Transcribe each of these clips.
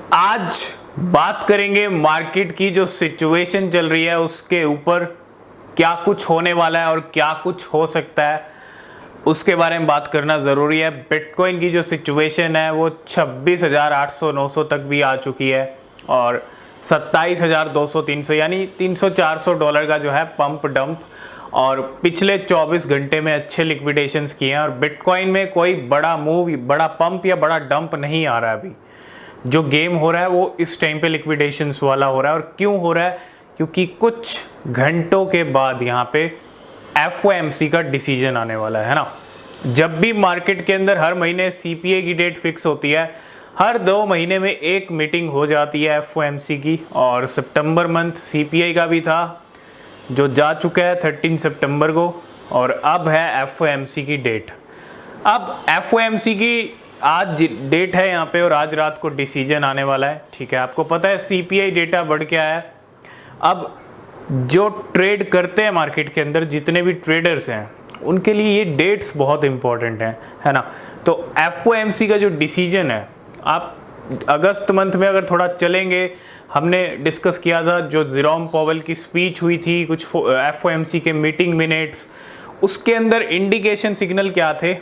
आज बात करेंगे मार्केट की जो सिचुएशन चल रही है उसके ऊपर, क्या कुछ होने वाला है और क्या कुछ हो सकता है उसके बारे में बात करना ज़रूरी है। बिटकॉइन की जो सिचुएशन है वो 26,800-900 तक भी आ चुकी है और 27,200-300 यानी 300-400 डॉलर का जो है पंप डंप, और पिछले 24 घंटे में अच्छे लिक्विडेशंस किए हैं। और बिटकॉइन में कोई बड़ा मूव, बड़ा पंप या बड़ा डंप नहीं आ रहा है। अभी जो गेम हो रहा है वो इस टाइम पे लिक्विडेशंस वाला हो रहा है। और क्यों हो रहा है? क्योंकि कुछ घंटों के बाद यहाँ पे FOMC का डिसीजन आने वाला है ना। जब भी मार्केट के अंदर हर महीने CPI की डेट फिक्स होती है, हर 2 महीने में एक मीटिंग हो जाती है FOMC की, और सितंबर मंथ CPI का भी था जो जा चुका है 13 सितंबर को, और अब है FOMC की डेट। अब FOMC की आज डेट है यहाँ पे और आज रात को डिसीजन आने वाला है। ठीक है, आपको पता है CPI डेटा बढ़ के आया है। अब जो ट्रेड करते हैं मार्केट के अंदर, जितने भी ट्रेडर्स हैं उनके लिए ये डेट्स बहुत इंपॉर्टेंट हैं, है ना। तो FOMC का जो डिसीजन है, आप अगस्त मंथ में अगर थोड़ा चलेंगे, हमने डिस्कस किया था जो जेरोम पॉवेल की स्पीच हुई थी, कुछ FOMC के मीटिंग मिनट्स, उसके अंदर इंडिकेशन सिग्नल क्या थे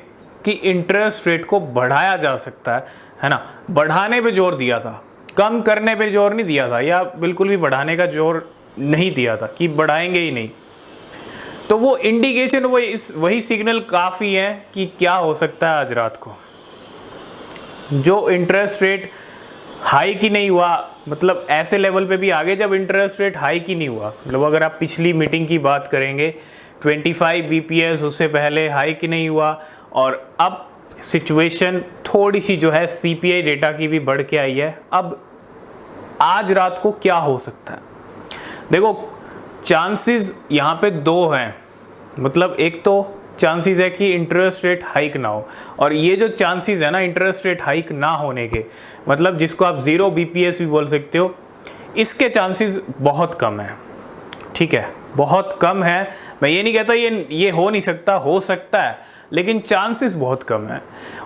कि इंटरेस्ट रेट को बढ़ाया जा सकता है ना। बढ़ाने पे जोर दिया था, कम करने पे जोर नहीं दिया था, या बिल्कुल भी बढ़ाने का जोर नहीं दिया था कि बढ़ाएंगे ही नहीं। तो वो इंडिकेशन, वही सिग्नल काफ़ी है कि क्या हो सकता है आज रात को। जो इंटरेस्ट रेट हाइक ही नहीं हुआ, मतलब ऐसे लेवल पे भी आगे जब इंटरेस्ट रेट हाइक ही नहीं हुआ, मतलब अगर आप पिछली मीटिंग की बात करेंगे 25 BPS उससे पहले हाइक ही नहीं हुआ, और अब सिचुएशन थोड़ी सी जो है CPI डेटा की भी बढ़ के आई है। अब आज रात को क्या हो सकता है? देखो, चांसेस यहाँ पे 2 हैं। मतलब एक तो चांसेस है कि इंटरेस्ट रेट हाइक ना हो, और ये जो चांसेस है ना इंटरेस्ट रेट हाइक ना होने के, मतलब जिसको आप 0 BPS भी बोल सकते हो, इसके चांसेस बहुत कम है। ठीक है, बहुत कम है। मैं ये नहीं कहता ये हो नहीं सकता, हो सकता है, लेकिन चांसेस बहुत कम है।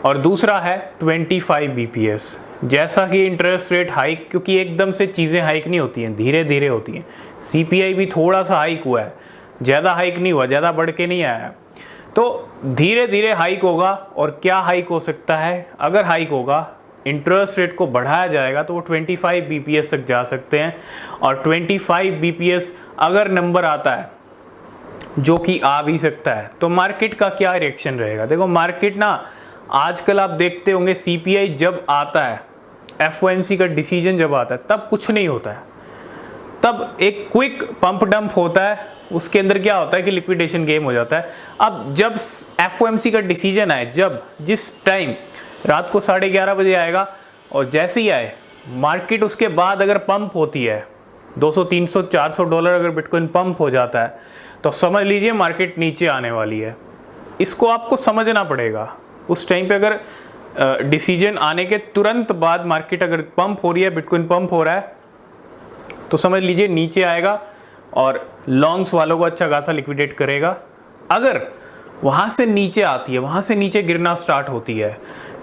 और दूसरा है 25 BPS। जैसा कि इंटरेस्ट रेट हाइक, क्योंकि एकदम से चीज़ें हाइक नहीं होती हैं, धीरे धीरे होती हैं। CPI भी थोड़ा सा हाइक हुआ है, ज़्यादा हाइक नहीं हुआ, ज़्यादा बढ़ के नहीं आया है। तो धीरे धीरे हाइक होगा। और क्या हाइक हो सकता है? अगर हाइक होगा, इंटरेस्ट रेट को बढ़ाया जाएगा, तो वो 25 BPS तक जा सकते हैं। और 25 BPS अगर नंबर आता है, जो कि आ भी सकता है, तो मार्केट का क्या रिएक्शन रहेगा? देखो, मार्केट ना आजकल आप देखते होंगे CPI जब आता है, FOMC का डिसीजन जब आता है, तब कुछ नहीं होता है, तब एक क्विक पंप डंप होता है। उसके अंदर क्या होता है कि लिक्विडेशन गेम हो जाता है। अब जब FOMC का डिसीजन आए, जिस टाइम रात को 11:30 बजे आएगा, और जैसे ही आए मार्केट, उसके बाद अगर पंप होती है 200, 300, 400 डॉलर अगर बिटकॉइन पंप हो जाता है, तो समझ लीजिए मार्केट नीचे आने वाली है। इसको आपको समझना पड़ेगा। उस टाइम पे अगर डिसीजन आने के तुरंत बाद मार्केट अगर पंप हो रही है, बिटकॉइन पंप हो रहा है, तो समझ लीजिए नीचे आएगा और लॉन्ग्स वालों को अच्छा खासा लिक्विडेट करेगा। अगर वहाँ से नीचे आती है, वहाँ से नीचे गिरना स्टार्ट होती है,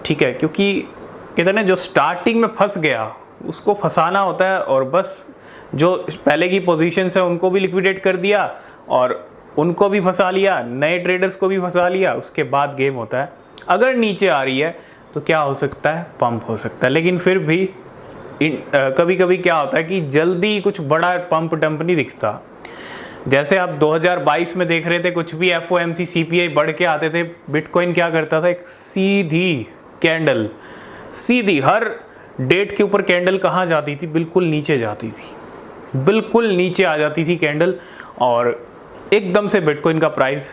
ठीक है, क्योंकि कहते हैं ना, जो स्टार्टिंग में फंस गया उसको फंसाना होता है, और बस जो पहले की पोजीशंस है उनको भी लिक्विडेट कर दिया और उनको भी फंसा लिया, नए ट्रेडर्स को भी फंसा लिया, उसके बाद गेम होता है। अगर नीचे आ रही है तो क्या हो सकता है? पंप हो सकता है। लेकिन फिर भी कभी कभी क्या होता है कि जल्दी कुछ बड़ा पंप डंप नहीं दिखता। जैसे आप 2022 में देख रहे थे, कुछ भी FOMC CPI बढ़ के आते थे, बिटकॉइन क्या करता था? एक सीधी कैंडल, सीधी हर डेट के ऊपर कैंडल कहाँ जाती थी? बिल्कुल नीचे जाती थी, बिल्कुल नीचे आ जाती थी कैंडल, और एकदम से बिटकॉइन का प्राइस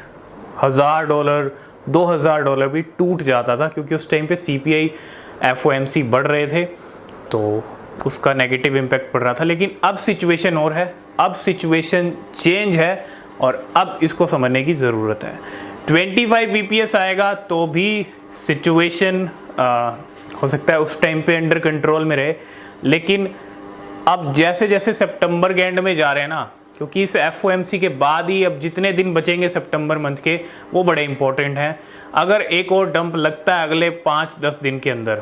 $1000, $2000 भी टूट जाता था, क्योंकि उस टाइम पे CPI FOMC बढ़ रहे थे, तो उसका नेगेटिव इम्पैक्ट पड़ रहा था। लेकिन अब सिचुएशन और है, अब सिचुएशन चेंज है, और अब इसको समझने की ज़रूरत है। 25 BPS आएगा तो भी सिचुएशन हो सकता है उस टाइम पे अंडर कंट्रोल में रहे। लेकिन अब जैसे जैसे सितंबर के एंड में जा रहे हैं ना, क्योंकि इस FOMC के बाद ही अब जितने दिन बचेंगे सितंबर मंथ के, वो बड़े इंपॉर्टेंट हैं। अगर एक और डंप लगता है अगले 5-10 दिन के अंदर,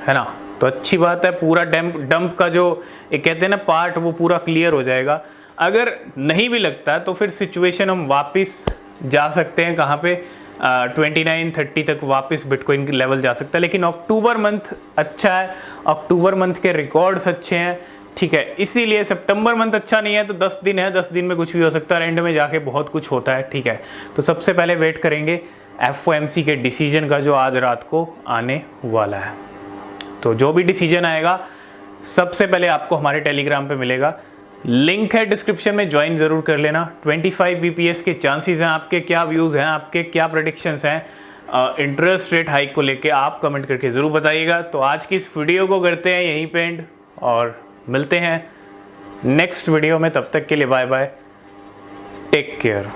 है ना, तो अच्छी बात है, पूरा डंप का जो एक कहते हैं ना पार्ट, वो पूरा क्लियर हो जाएगा। अगर नहीं भी लगता तो फिर सिचुएशन हम वापस जा सकते हैं कहाँ पे, 29-30 तक वापस बिटकॉइन की लेवल जा सकता है। लेकिन अक्टूबर मंथ अच्छा है, अक्टूबर मंथ के रिकॉर्ड्स अच्छे हैं, ठीक है। इसीलिए सितंबर मंथ अच्छा नहीं है, तो 10 दिन है, 10 दिन में कुछ भी हो सकता है, एंड में जाके बहुत कुछ होता है, ठीक है। तो सबसे पहले वेट करेंगे FOMC के डिसीजन का जो आज रात को आने वाला है। तो जो भी डिसीजन आएगा सबसे पहले आपको हमारे टेलीग्राम पे मिलेगा, लिंक है डिस्क्रिप्शन में, ज्वाइन जरूर कर लेना। 25 BPS के चांसेस हैं, आपके क्या व्यूज़ हैं, आपके क्या प्रेडिक्शंस हैं इंटरेस्ट रेट हाइक को लेके, आप कमेंट करके ज़रूर बताइएगा। तो आज की इस वीडियो को करते हैं यहीं पे एंड, और मिलते हैं नेक्स्ट वीडियो में। तब तक के लिए बाय बाय, टेक केयर।